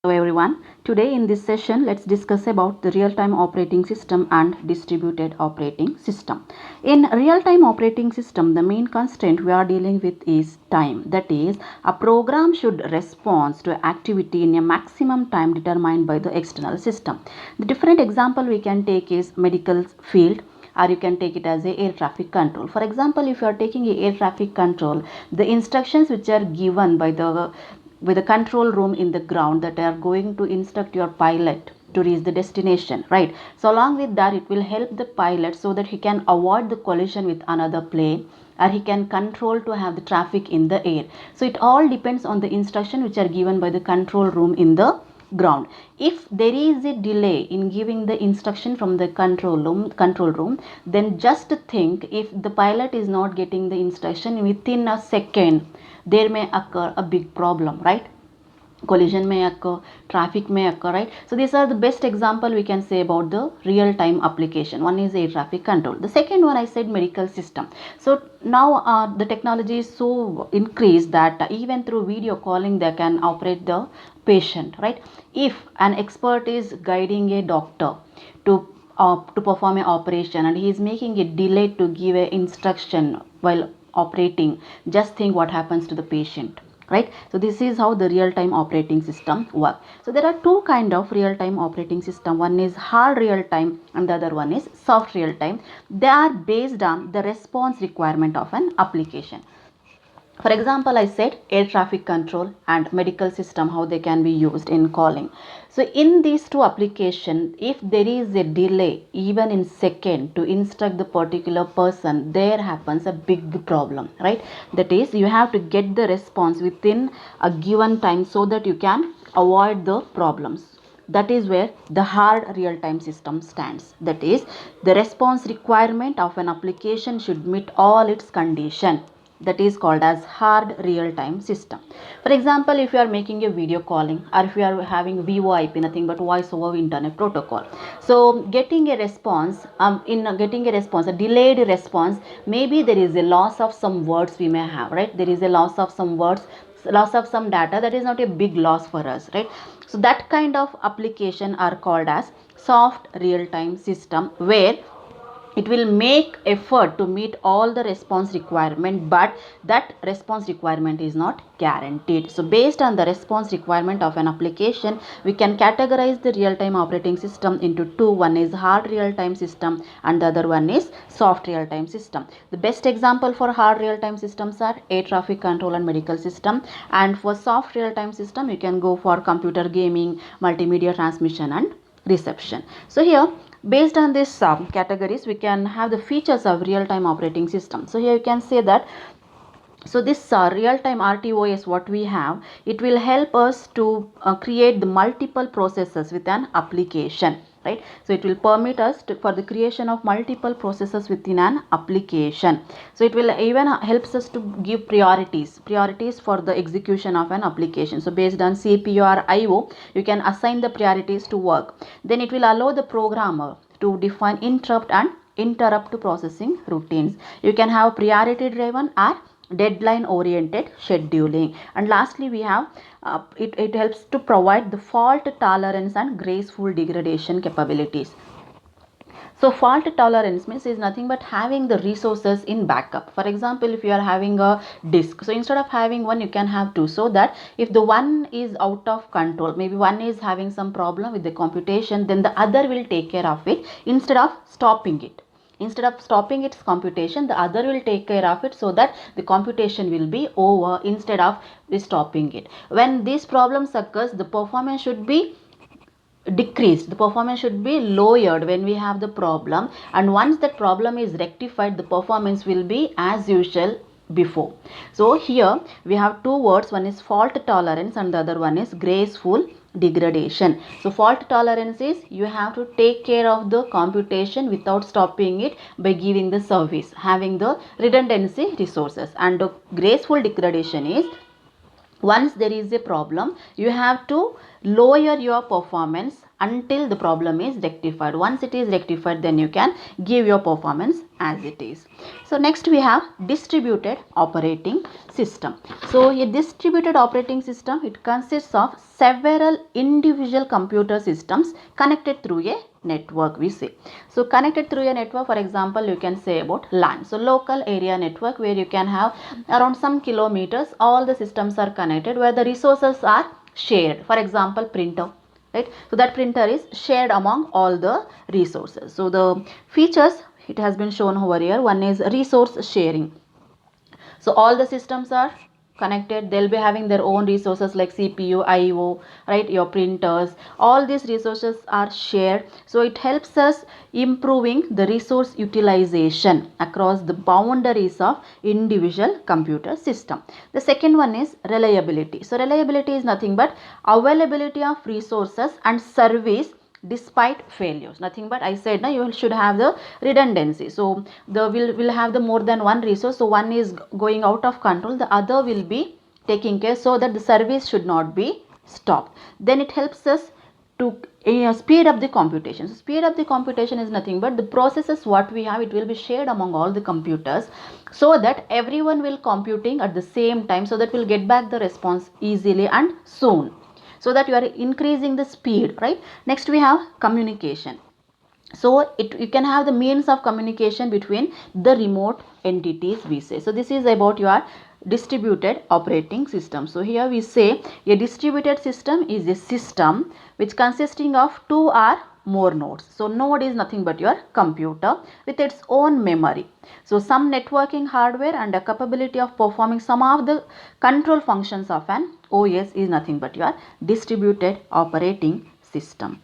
Hello everyone. Today in this session, let's discuss about the real-time operating system and distributed operating system. In real-time operating system, the main constraint we are dealing with is time. That is, a program should respond to activity in a maximum time determined by the external system. The different example we can take is medical field, or you can take it as a air traffic control. For example, if you are taking a air traffic control, the instructions which are given by the with a control room in the ground that are going to instruct your pilot to reach the destination, right? So along with that, it will help the pilot so that he can avoid the collision with another plane, or he can control to have the traffic in the air. So it all depends on the instruction which are given by the control room in the ground. If there is a delay in giving the instruction from the control room, then just think, if the pilot is not getting the instruction within a second, there may occur a big problem, right? Collision may occur, traffic may occur, right? So these are the best example we can say about the real time application. One is air traffic control. The second one I said medical system. So now the technology is so increased that even through video calling they can operate the patient, right? If an expert is guiding a doctor to perform an operation and he is making a delay to give a instruction while operating, just think what happens to the patient, right? So this is how the real time operating system work. So there are two kind of real time operating system. One is hard real time and the other one is soft real time. They are based on the response requirement of an application. For example, I said air traffic control and medical system, how they can be used in calling. So in these two applications, if there is a delay even in second to instruct the particular person, there happens a big problem, right? That is, you have to get the response within a given time so that you can avoid the problems. That is where the hard real-time system stands. That is, the response requirement of an application should meet all its conditions. That is called as hard real-time system. For example, if you are making a video calling, or if you are having VoIP, nothing but voice over internet protocol. So getting a response, a delayed response, maybe there is a loss of some words we may have, right? There is a loss of some words, loss of some data. That is not a big loss for us, right? So that kind of application are called as soft real-time system, where it will make effort to meet all the response requirement, but that response requirement is not guaranteed. So based on the response requirement of an application, we can categorize the real-time operating system into two. One is hard real-time system and the other one is soft real-time system. The best example for hard real-time systems are air traffic control and medical system, and for soft real-time system you can go for computer gaming, multimedia transmission and reception. So here, based on these categories, we can have the features of real-time operating system. So here you can say that, so this real-time RTOS what we have, it will help us to create the multiple processes with an application, right? So it will permit us for the creation of multiple processes within an application. So it will even helps us to give priorities for the execution of an application. So based on CPU or IO, you can assign the priorities to work. Then it will allow the programmer to define interrupt and interrupt processing routines. You can have priority driven or deadline oriented scheduling. And lastly, we have it helps to provide the fault tolerance and graceful degradation capabilities. So fault tolerance means is nothing but having the resources in backup. For example, if you are having a disk, so instead of having one, you can have two, so that if the one is out of control, maybe one is having some problem with the computation, then the other will take care of it instead of stopping it. Instead of stopping its computation, the other will take care of it, so that the computation will be over instead of stopping it. When these problems occurs, the performance should be decreased, the performance should be lowered when we have the problem, and once that problem is rectified, the performance will be as usual before. So here we have two words, one is fault tolerance and the other one is graceful degradation. So fault tolerance is you have to take care of the computation without stopping it by giving the service, having the redundancy resources. And the graceful degradation is, once there is a problem, you have to lower your performance until the problem is rectified. Once it is rectified, then you can give your performance as it is. So next we have distributed operating system. So a distributed operating system, it consists of several individual computer systems connected through a network, we say. So connected through a network, for example, you can say about LAN. So local area network, where you can have around some kilometers, all the systems are connected, where the resources are shared. For example, printer, right? So that printer is shared among all the resources. So the features, it has been shown over here. One is resource sharing. So all the systems are connected, they'll be having their own resources like CPU, IO, right, your printers, all these resources are shared. So it helps us improving the resource utilization across the boundaries of individual computer system. The second one is reliability. So reliability is nothing but availability of resources and service despite failures. Nothing but, I said now, you should have the redundancy. So the will have the more than one resource. So one is going out of control, the other will be taking care, so that the service should not be stopped. Then it helps us to speed up the computation. So speed up the computation is nothing but the processes what we have, it will be shared among all the computers, so that everyone will computing at the same time, so that we'll get back the response easily and soon, so that you are increasing the speed, right? Next we have communication. So you can have the means of communication between the remote entities, we say. So this is about your distributed operating system. So here we say a distributed system is a system which consisting of two or more nodes. So node is nothing but your computer with its own memory. So some networking hardware and a capability of performing some of the control functions of an OS is nothing but your distributed operating system.